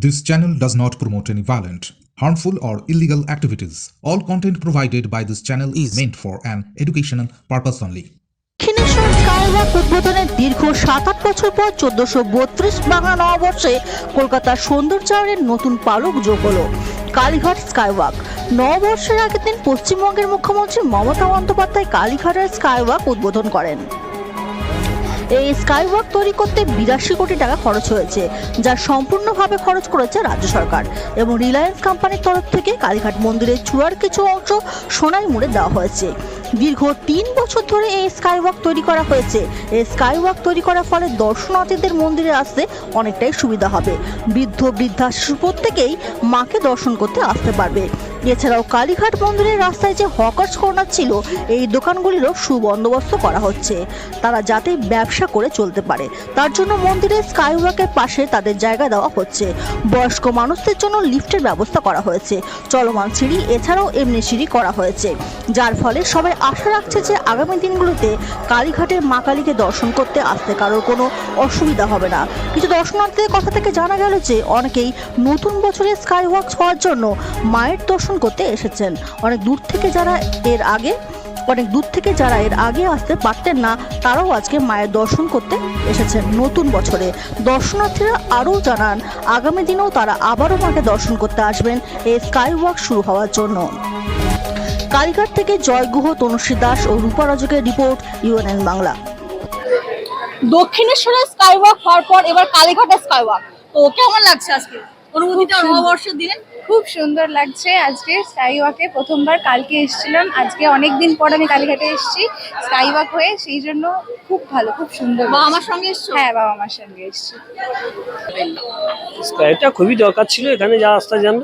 This channel does not promote any violent, harmful, or illegal activities. All content provided by this channel is meant for an educational purpose only. Dakshineswar skywalk উদ্বোধনের দীর্ঘ 7-8 বছর পর 1432 বাংলা নববর্ষে কলকাতার সৌন্দর্যায়নের নতুন পালক যোগ হলো কালীঘাট স্কাইওয়াক। নববর্ষের আগের দিন পশ্চিমবঙ্গের মুখ্যমন্ত্রী মমতা বন্দ্যোপাধ্যায় কালীঘাটের স্কাইওয়াক উদ্বোধন করেন। এই স্কাইওয়াক তৈরি করতে 82 কোটি টাকা খরচ হয়েছে, যা সম্পূর্ণভাবে খরচ করেছে রাজ্য সরকার এবং রিলায়েন্স কোম্পানির তরফ থেকে কালীঘাট মন্দিরের চূড়ার কিছু অংশ সোনাই মুড়ে দেওয়া হয়েছে। দীর্ঘ 3 বছর ধরে এই স্কাইওয়াক তৈরি করা হয়েছে। এই স্কাইওয়াক তৈরি করার ফলে দর্শনার্থীদের মন্দিরে আসতে অনেকটাই সুবিধা হবে। বৃদ্ধ বৃদ্ধা শিশু প্রত্যেকেই মাকে দর্শন করতে আসতে পারবে। এছাড়াও কালীঘাট মন্দিরের রাস্তায় যে হকার্স কর্নার ছিল, এই দোকানগুলিরও সুবন্দোবস্ত করা হচ্ছে, তারা যাতে ব্যবসা করে চলতে পারে। তার জন্য মন্দিরের স্কাইওয়াকের পাশে তাদের জায়গা দেওয়া হচ্ছে। বয়স্ক মানুষদের জন্য লিফটের ব্যবস্থা করা হয়েছে, চলমান সিঁড়ি এছাড়াও এমনি সিঁড়ি করা হয়েছে, যার ফলে সবাই আশা রাখছে যে আগামী দিনগুলোতে কালীঘাটের মা কালীকে দর্শন করতে আসতে কারোর কোনো অসুবিধা হবে না। কিছু দর্শনার্থীদের কথা থেকে জানা গেল যে অনেকেই নতুন বছরে স্কাইওয়াক হওয়ার জন্য মায়ের দর্শন করতে এসেছেন। অনেক দূর থেকে যারা এর আগে আসতে পারতেন না, তারাও আজকে মায়ের দর্শন করতে এসেছেন নতুন বছরে। দর্শনার্থীরা আরও জানান আগামী দিনেও তারা আবারও মাকে দর্শন করতে আসবেন এই স্কাইওয়াক শুরু হওয়ার জন্য। কালীঘাট থেকে জয় গুহ, তনুশ্রী দাস ও রূপা রাজকের রিপোর্ট, ইউএনএন বাংলা। দক্ষিণেশ্বরের স্কাইওয়াক হওয়ার পর এবার কালীঘাটের স্কাইওয়াক, তো কেমন লাগছে আজকে অনুভূতিটা? নববর্ষের দিনে খুব সুন্দর লাগছে। আজকে স্কাইওয়াকে প্রথমবার কালকে এসেছিলাম, আজকে অনেকদিন পর আমি কালীঘাটে এসেছি স্কাইওয়াক হয়ে, সেই জন্য খুব ভালো, খুব সুন্দর। বাবা আমার সঙ্গে এসছো? হ্যাঁ, বাবা আমার সঙ্গে এসেছি। স্কাইটা খুবই দরকার ছিল। এখানে যা রাস্তা জানো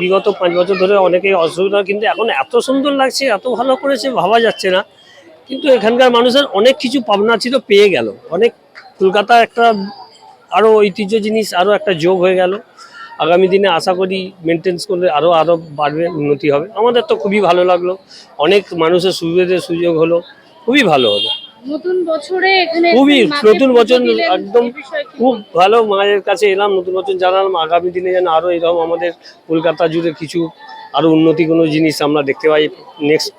বিগত 5 বছর ধরে অনেকেই অসুবিধা, কিন্তু এখন এত সুন্দর লাগছে, এত ভালো করেছে, ভাবা যাচ্ছে না। কিন্তু এখানকার মানুষের অনেক কিছু পাবনা ছিল, পেয়ে গেল। অনেক কলকাতা একটা আরও ঐতিহ্য জিনিস আরও একটা যোগ হয়ে গেল। আগামী দিনে আশা করি মেনটেন্স করলে আরও বাড়বে, উন্নতি হবে। আমাদের তো খুবই ভালো লাগলো, অনেক মানুষের সুযোগ হলো, খুবই ভালো হলো। নতুন বছরে এখানে খুবই নতুন বছর একদম খুব ভালো। মায়ের কাছে এলাম, নতুন বছর জানালাম। আগামী দিনে যেন আরও এরকম আমাদের কলকাতা জুড়ে কিছু আরও উন্নতি কোনো জিনিস আমরা দেখতে পাই। নেক্সট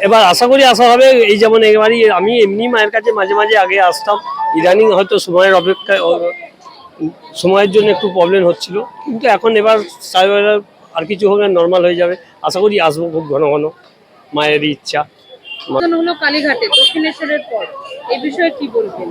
এবার আশা করি আসা হবে। এই যেমন এবারই আমি এমনি মায়ের কাছে মাঝে মাঝে আগে আসতাম, ইদানিং হয়তো সময়ের জন্য একটু প্রবলেম হচ্ছিল, কিন্তু এখন এবার আর কিছু হবে, নর্মাল হয়ে যাবে। আশা করি আসবো খুব ঘন ঘন, মায়েরই ইচ্ছা। হলো কালীঘাটে দক্ষিণেশ্বরের পর, এই বিষয়ে কি বলবেন?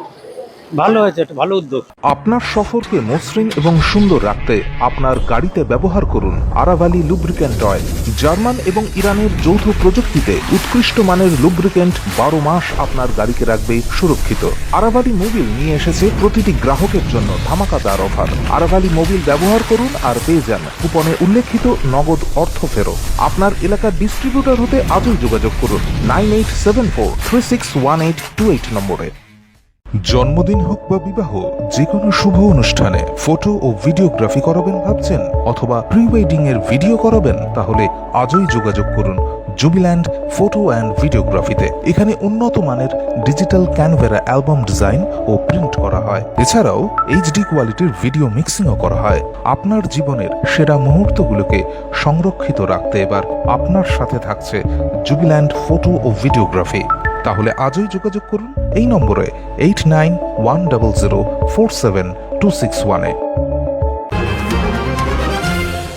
ভালো হয়েছে, একটা ভালো উদ্যোগ। আপনার সফরকে মসৃণ এবং সুন্দর রাখতে আপনার গাড়িতে ব্যবহার করুন আরাভালি লুব্রিক্যান্ট অয়েল। জার্মান এবং ইরানের যৌথ প্রযুক্তিতে উৎকৃষ্ট মানের লুব্রিক্যান্ট 12 মাস আপনার গাড়িকে রাখবে সুরক্ষিত। আরাভালি মোবিল নিয়ে এসেছে প্রতিটি গ্রাহকের জন্য ধামাকাদার অফার। আরাভালি মোবিল ব্যবহার করুন আর পেয়ে যান কুপনে উল্লেখিত নগদ অর্থ ফেরত। আপনার এলাকার ডিস্ট্রিবিউটর হতে আজই যোগাযোগ করুন 9874361828 নম্বরে। জন্মদিন হোক বা বিবাহ, যে কোনো শুভ অনুষ্ঠানে ফটো ও ভিডিওগ্রাফি করাবেন ভাবছেন, অথবা প্রি ওয়েডিং এর ভিডিও করাবেন, তাহলে আজই যোগাযোগ করুন জুবিল্যান্ড ফটো অ্যান্ড ভিডিওগ্রাফিতে। এখানে উন্নত মানের ডিজিটাল ক্যানভেরা অ্যালবাম ডিজাইন ও প্রিন্ট করা হয়। এছাড়াও এইচডি কোয়ালিটির ভিডিও মিক্সিংও করা হয়। আপনার জীবনের সেরা মুহূর্তগুলোকে সংরক্ষিত রাখতে এবার আপনার সাথে থাকছে জুবিল্যান্ড ফটো ও ভিডিওগ্রাফি। তাহলে আজই যোগাযোগ করুন এই নম্বরে 8910047261-এ।